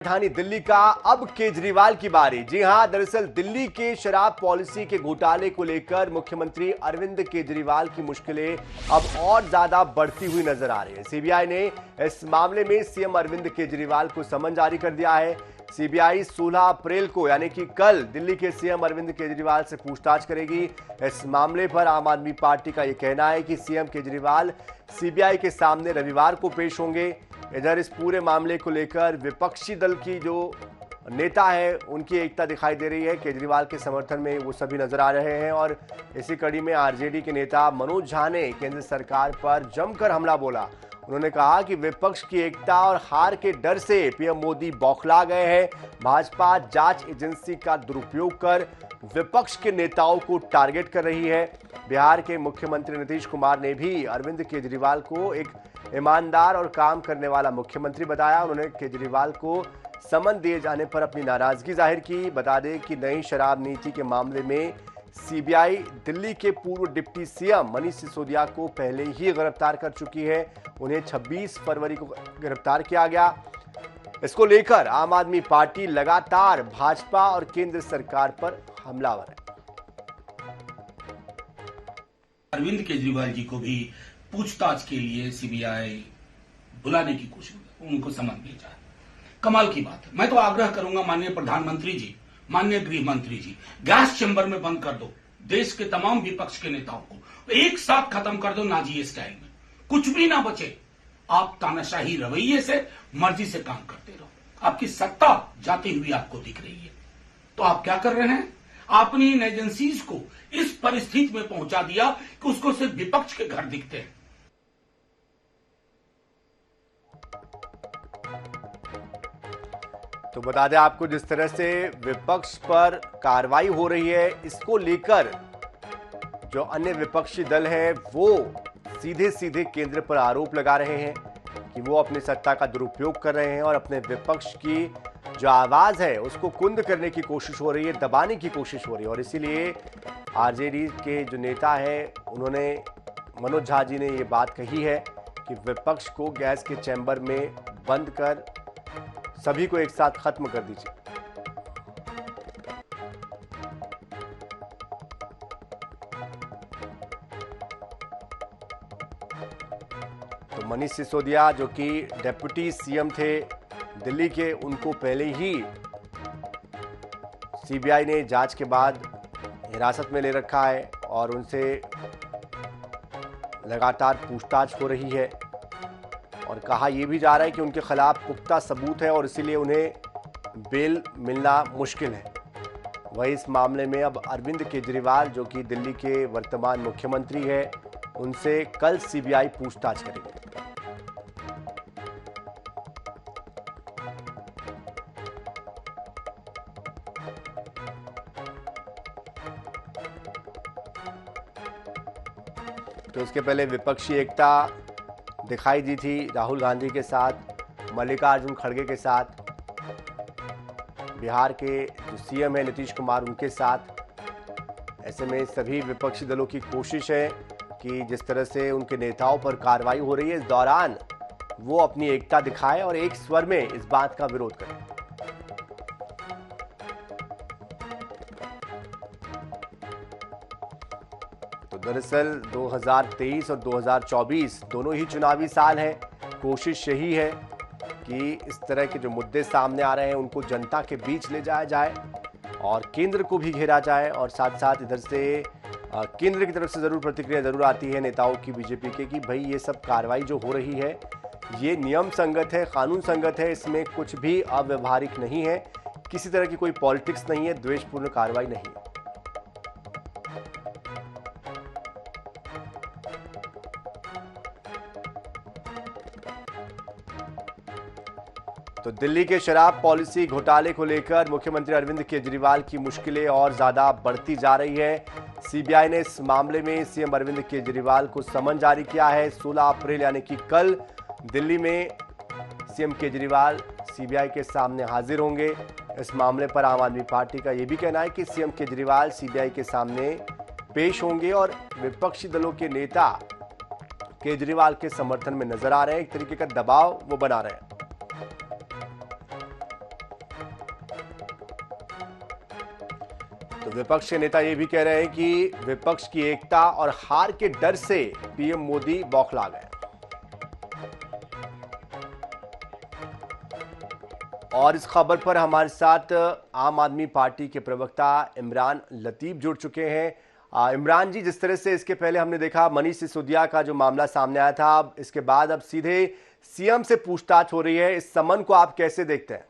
राजधानी दिल्ली का अब केजरीवाल की बारी। जी हां, दरअसल दिल्ली के शराब पॉलिसी के घोटाले को लेकर मुख्यमंत्री अरविंद केजरीवाल की मुश्किलें अब और ज्यादा बढ़ती हुई नजर आ रही है। सीबीआई ने इस मामले में सीएम अरविंद केजरीवाल को समन जारी कर दिया है। सीबीआई 16 अप्रैल को यानी कि कल दिल्ली के सीएम अरविंद केजरीवाल से पूछताछ करेगी। इस मामले पर आम आदमी पार्टी का यह कहना है कि सीएम केजरीवाल सीबीआई के सामने रविवार को पेश होंगे। इधर इस पूरे मामले को लेकर विपक्षी दल की जो नेता है उनकी एकता दिखाई दे रही है। केजरीवाल के समर्थन में वो सभी नजर आ रहे हैं और इसी कड़ी में आरजेडी के नेता मनोज झा ने केंद्र सरकार पर जमकर हमला बोला। उन्होंने कहा कि विपक्ष की एकता और हार के डर से पीएम मोदी बौखला गए हैं। भाजपा जांच एजेंसी का दुरुपयोग कर विपक्ष के नेताओं को टारगेट कर रही है। बिहार के मुख्यमंत्री नीतीश कुमार ने भी अरविंद केजरीवाल को एक ईमानदार और काम करने वाला मुख्यमंत्री बताया। उन्होंने केजरीवाल को समन दिए जाने पर अपनी नाराजगी जाहिर की। बता दें कि नई शराब नीति के मामले में सीबीआई दिल्ली के पूर्व डिप्टी सीएम मनीष सिसोदिया को पहले ही गिरफ्तार कर चुकी है। उन्हें 26 फरवरी को गिरफ्तार किया गया। इसको लेकर आम आदमी पार्टी लगातार भाजपा और केंद्र सरकार पर हमलावर है। अरविंद केजरीवाल जी को भी पूछताछ के लिए सीबीआई बुलाने की कोशिश, उनको समन भेजा है। कमाल की बात है। मैं तो आग्रह करूंगा माननीय प्रधानमंत्री जी, माननीय गृह मंत्री जी, गैस चैम्बर में बंद कर दो देश के तमाम विपक्ष के नेताओं को, एक साथ खत्म कर दो नाजी स्टाइल में, कुछ भी ना बचे। आप तानाशाही रवैये से मर्जी से काम करते रहो। आपकी सत्ता जाती हुई आपको दिख रही है, तो आप क्या कर रहे हैं? आपने इन एजेंसीज को इस परिस्थिति में पहुंचा दिया कि उसको सिर्फ विपक्ष के घर दिखते हैं। तो बता दें आपको, जिस तरह से विपक्ष पर कार्रवाई हो रही है, इसको लेकर जो अन्य विपक्षी दल है वो सीधे सीधे केंद्र पर आरोप लगा रहे हैं कि वो अपनी सत्ता का दुरुपयोग कर रहे हैं और अपने विपक्ष की जो आवाज है उसको कुंद करने की कोशिश हो रही है, दबाने की कोशिश हो रही है। और इसीलिए आरजेडी के जो नेता है उन्होंने, मनोज झा जी ने ये बात कही है कि विपक्ष को गैस के चैम्बर में बंद कर सभी को एक साथ खत्म कर दीजिए। तो मनीष सिसोदिया जो कि डिप्टी सीएम थे दिल्ली के, उनको पहले ही सीबीआई ने जांच के बाद हिरासत में ले रखा है और उनसे लगातार पूछताछ हो रही है। और कहा यह भी जा रहा है कि उनके खिलाफ पुख्ता सबूत है और इसीलिए उन्हें बेल मिलना मुश्किल है। वही इस मामले में अब अरविंद केजरीवाल जो कि दिल्ली के वर्तमान मुख्यमंत्री है, उनसे कल सीबीआई पूछताछ करेगी। तो इसके पहले विपक्षी एकता दिखाई दी थी राहुल गांधी के साथ, मल्लिकार्जुन खड़गे के साथ, बिहार के जो सीएम है नीतीश कुमार उनके साथ। ऐसे में सभी विपक्षी दलों की कोशिश है कि जिस तरह से उनके नेताओं पर कार्रवाई हो रही है, इस दौरान वो अपनी एकता दिखाए और एक स्वर में इस बात का विरोध करें। तो दरअसल 2023 और 2024 दोनों ही चुनावी साल हैं। कोशिश यही है कि इस तरह के जो मुद्दे सामने आ रहे हैं उनको जनता के बीच ले जाया जाए और केंद्र को भी घेरा जाए। और साथ साथ इधर से केंद्र की तरफ से जरूर प्रतिक्रिया जरूर आती है नेताओं की, बीजेपी के, कि भाई ये सब कार्रवाई जो हो रही है ये नियम संगत है, कानून संगत है, इसमें कुछ भी अव्यवहारिक नहीं है, किसी तरह की कोई पॉलिटिक्स नहीं है, द्वेषपूर्ण कार्रवाई नहीं है। तो दिल्ली के शराब पॉलिसी घोटाले को लेकर मुख्यमंत्री अरविंद केजरीवाल की मुश्किलें और ज्यादा बढ़ती जा रही है। सीबीआई ने इस मामले में सीएम अरविंद केजरीवाल को समन जारी किया है। 16 अप्रैल यानी कि कल दिल्ली में सीएम केजरीवाल सीबीआई के सामने हाजिर होंगे। इस मामले पर आम आदमी पार्टी का यह भी कहना है कि सीएम केजरीवाल सीबीआई के सामने पेश होंगे और विपक्षी दलों के नेता केजरीवाल के समर्थन में नजर आ रहे हैं। एक तरीके का दबाव वो बना रहे हैं। तो विपक्ष के नेता ये भी कह रहे हैं कि विपक्ष की एकता और हार के डर से पीएम मोदी बौखला गए। और इस खबर पर हमारे साथ आम आदमी पार्टी के प्रवक्ता इमरान लतीफ जुड़ चुके हैं। इमरान जी, जिस तरह से इसके पहले हमने देखा मनीष सिसोदिया का जो मामला सामने आया था, अब इसके बाद अब सीधे सीएम से पूछताछ हो रही है, इस समन को आप कैसे देखते हैं?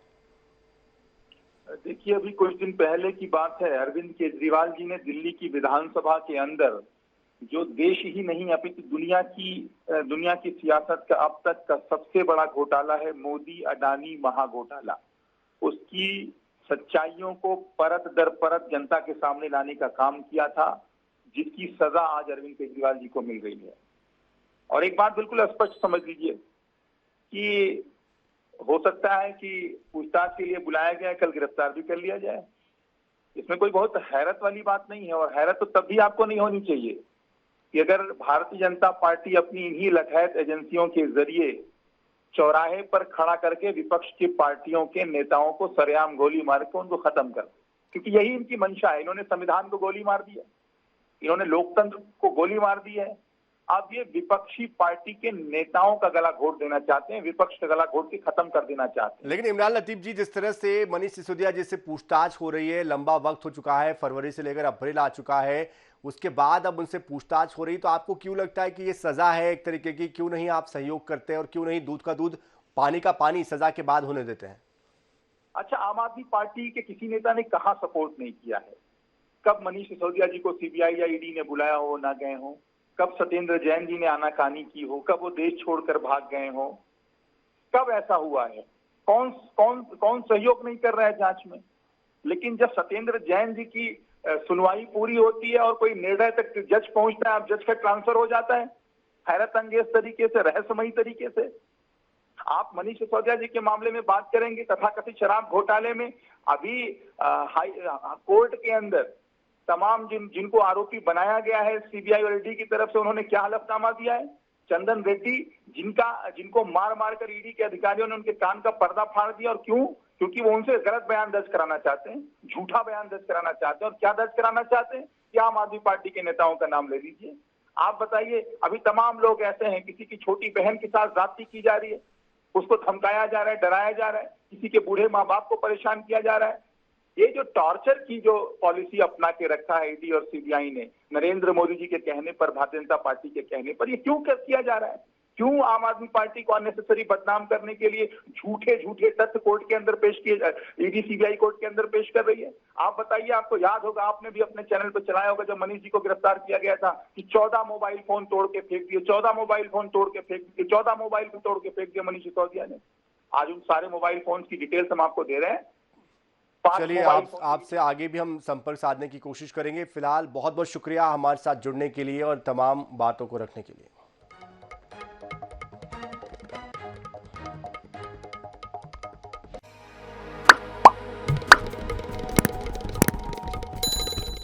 देखिए, अभी कुछ दिन पहले की बात है, अरविंद केजरीवाल जी ने दिल्ली की विधानसभा के अंदर जो देश ही नहीं अपितु दुनिया की सियासत का अब तक का सबसे बड़ा घोटाला है मोदी अडानी महाघोटाला, उसकी सच्चाइयों को परत दर परत जनता के सामने लाने का काम किया था, जिसकी सजा आज अरविंद केजरीवाल जी को मिल रही है। और एक बात बिल्कुल स्पष्ट समझ लीजिए कि हो सकता है कि पूछताछ के लिए बुलाया गया, कल गिरफ्तार भी कर लिया जाए। इसमें कोई बहुत हैरत वाली बात नहीं है। और हैरत तो तब भी आपको नहीं होनी चाहिए कि अगर भारतीय जनता पार्टी अपनी इन्हीं लठैत एजेंसियों के जरिए चौराहे पर खड़ा करके विपक्ष की पार्टियों के नेताओं को सरेआम गोली मार के उनको खत्म कर, क्योंकि यही इनकी मंशा है। इन्होंने संविधान को गोली मार दी है, इन्होंने लोकतंत्र को गोली मार दी है। अब ये विपक्षी पार्टी के नेताओं का गला घोट देना चाहते हैं, विपक्ष का गला घोट के खत्म कर देना चाहते हैं। लेकिन इमरान लतीफ जी, जिस तरह से मनीष सिसोदिया जी से पूछताछ हो रही है, लंबा वक्त हो चुका है, फरवरी से लेकर अप्रैल आ चुका है, उसके बाद अब उनसे पूछताछ हो रही, तो आपको क्यों लगता है कि ये सजा है एक तरीके की? क्यों नहीं आप सहयोग करते हैं और क्यों नहीं दूध का दूध पानी का पानी सजा के बाद होने देते हैं? अच्छा, आम आदमी पार्टी के किसी नेता ने कहाँ सपोर्ट नहीं किया है? कब मनीष सिसोदिया जी को सीबीआई या ईडी ने बुलाया हो, ना गए हो? कब सत्येंद्र जैन जी ने आनाकानी की हो? कब वो देश छोड़कर भाग गए हो? कब ऐसा हुआ है? कौन सहयोग नहीं कर रहा है जांच में? लेकिन जब सत्येंद्र जैन जी की सुनवाई पूरी होती है और कोई निर्णय तक जज पहुंचता है, अब जज का ट्रांसफर हो जाता है हैरत अंगेज तरीके से, रहस्यमयी तरीके से। आप मनीष सिसोदिया जी के मामले में बात करेंगे, तथाकथित शराब घोटाले में अभी कोर्ट के अंदर तमाम जिनको आरोपी बनाया गया है सीबीआई और ईडी की तरफ से, उन्होंने क्या हलफनामा दिया है? चंदन रेड्डी, जिनको मार मार कर ईडी के अधिकारियों ने उनके कान का पर्दा फाड़ दिया। और क्यों? क्योंकि वो उनसे गलत बयान दर्ज कराना चाहते हैं, झूठा बयान दर्ज कराना चाहते हैं। और क्या दर्ज कराना चाहते हैं? क्या आम आदमी पार्टी के नेताओं का नाम ले लीजिए, आप बताइए। अभी तमाम लोग ऐसे हैं, किसी की छोटी बहन के साथ ज्यादती की जा रही है, उसको धमकाया जा रहा है, डराया जा रहा है, किसी के बूढ़े माँ बाप को परेशान किया जा रहा है। ये जो टॉर्चर की जो पॉलिसी अपना के रखा है ईडी और सीबीआई ने, नरेंद्र मोदी जी के कहने पर, भारतीय जनता पार्टी के कहने पर, ये क्यों किया जा रहा है? क्यों आम आदमी पार्टी को अननेसेसरी बदनाम करने के लिए झूठे तथ्य कोर्ट के अंदर पेश किए, ईडी सीबीआई कोर्ट के अंदर पेश कर रही है? आप बताइए, आपको याद होगा, आपने भी अपने चैनल पर चलाया होगा, जब मनीष जी को गिरफ्तार किया गया था कि 14 मोबाइल फोन तोड़ के फेंक दिए, 14 मोबाइल फोन तोड़ के फेंक दिए, 14 मोबाइल फोन तोड़ के फेंक दिए मनीष सिसोदिया ने। आज उन सारे मोबाइल फोन की डिटेल्स हम आपको दे रहे हैं। चलिए, आपसे आगे भी हम संपर्क साधने की कोशिश करेंगे। फिलहाल बहुत बहुत शुक्रिया हमारे साथ जुड़ने के लिए और तमाम बातों को रखने के लिए।